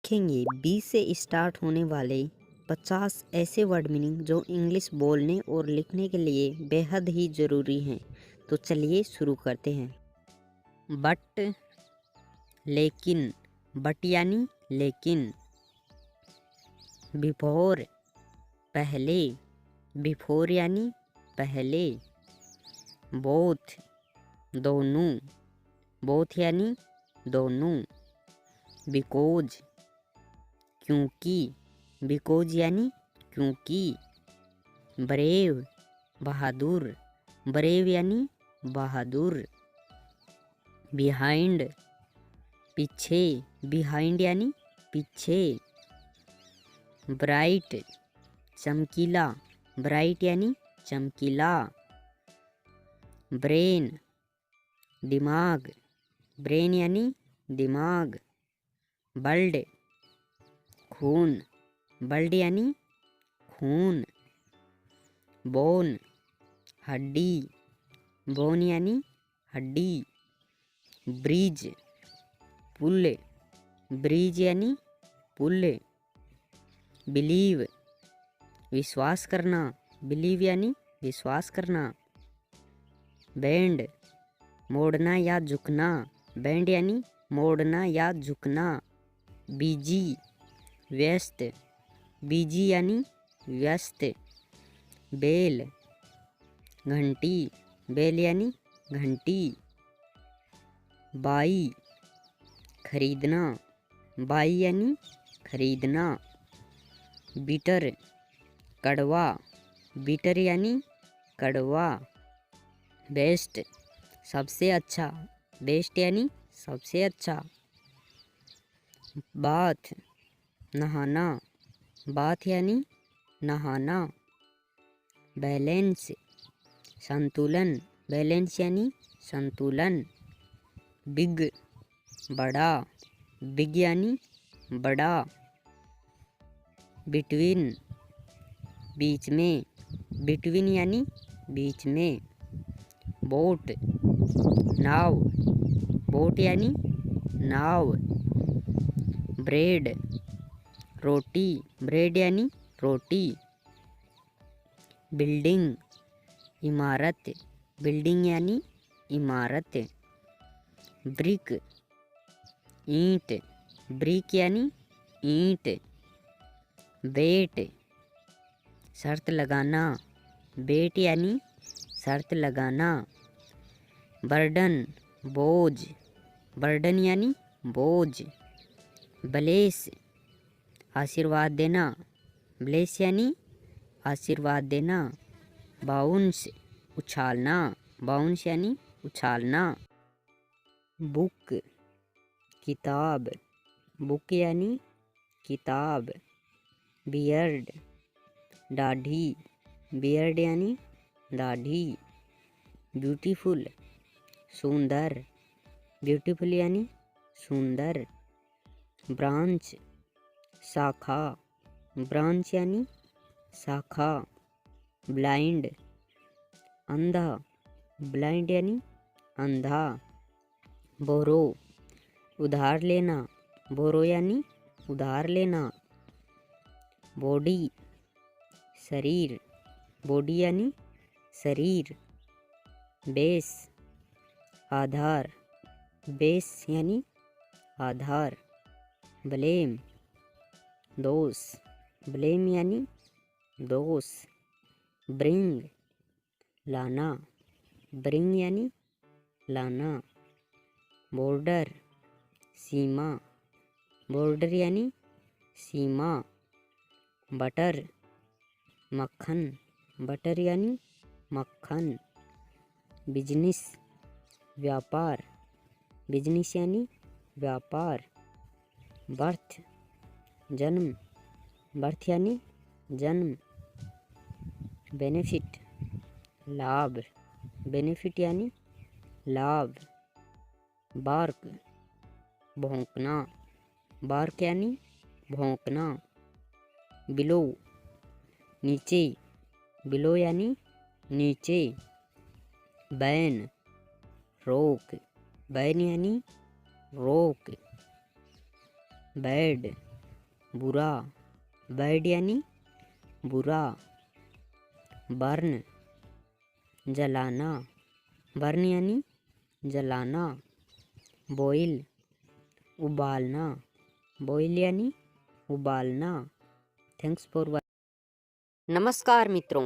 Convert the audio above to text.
सीखेंगे 20 से स्टार्ट होने वाले 50 ऐसे वर्ड मीनिंग जो इंग्लिश बोलने और लिखने के लिए बेहद ही ज़रूरी हैं। तो चलिए शुरू करते हैं। बट, लेकिन, बट यानी लेकिन। बिफोर, पहले, बिफोर यानी पहले। बोथ, दोनों, बोथ यानी दोनों। बिकॉज, क्योंकि, बिकॉज यानी क्योंकि। ब्रेव, बहादुर, ब्रेव यानी बहादुर। बिहाइंड, पीछे, बिहाइंड यानी पीछे। ब्राइट, चमकीला, ब्राइट यानी चमकीला। ब्रेन, दिमाग, ब्रेन यानी दिमाग। ब्लड, खून, ब्लड यानी खून। बोन, हड्डी, बोन यानी हड्डी। ब्रिज, पुल, ब्रिज यानी पुल। बिलीव, विश्वास करना, बिलीव यानी विश्वास करना। बेंड, मोड़ना या झुकना, बेंड यानी मोड़ना या झुकना। बिजी, व्यस्त, बिजी यानी व्यस्त। बेल, घंटी, बेल यानी घंटी। बाई, खरीदना, बाई यानी खरीदना। बिटर, कड़वा, बिटर यानी कड़वा। बेस्ट, सबसे अच्छा, बेस्ट यानी सबसे अच्छा। बाथ, नहाना, बाथ यानी नहाना। बैलेंस, संतुलन, बैलेंस यानी संतुलन। बिग, बड़ा, बिग यानी बड़ा। बिटवीन, बीच में, बिटवीन यानी बीच में। बोट, नाव, बोट यानी नाव। ब्रेड, रोटी, ब्रेड यानी रोटी। बिल्डिंग, इमारत, बिल्डिंग यानी इमारत। ब्रिक, ईंट, ब्रिक यानी ईंट। बेट, शर्त लगाना, बेट यानी शर्त लगाना। बर्डन, बोझ, बर्डन यानी बोझ। ब्लेस, आशीर्वाद देना, ब्लेस यानी आशीर्वाद देना। बाउंस, उछालना, बाउंस यानी उछालना। बुक, किताब, बुक यानी किताब। बियर्ड, दाढ़ी, बियर्ड यानी दाढ़ी। ब्यूटीफुल, सुंदर, ब्यूटीफुल यानी सुंदर। ब्रांच, शाखा, ब्रांच यानी शाखा। ब्लाइंड, अंधा, ब्लाइंड यानी अंधा। बोरो, उधार लेना, बोरो यानी उधार लेना। बॉडी, शरीर, बॉडी यानी शरीर। बेस, आधार, बेस यानी आधार। ब्लेम, दोष, ब्लेम यानी दोष। ब्रिंग, लाना, ब्रिंग यानी लाना। बॉर्डर, सीमा, बॉर्डर यानी सीमा। बटर, मक्खन, बटर यानी मक्खन। बिजनेस, व्यापार, बिजनेस यानी व्यापार। बर्थ, जन्म, बर्थ यानी जन्म। बेनिफिट, लाभ, बेनिफिट यानी लाभ। बार्क, भौंकना, बार्क यानी भौंकना। बिलो, नीचे, बिलो यानी नीचे। बैन, रोक, बैन यानी रोक। बैड, बुरा, बैड यानी बुरा। बर्न, जलाना, बर्न यानी जलाना। बॉईल, उबालना, बॉईल यानी उबालना। Thanks for watching. नमस्कार मित्रों,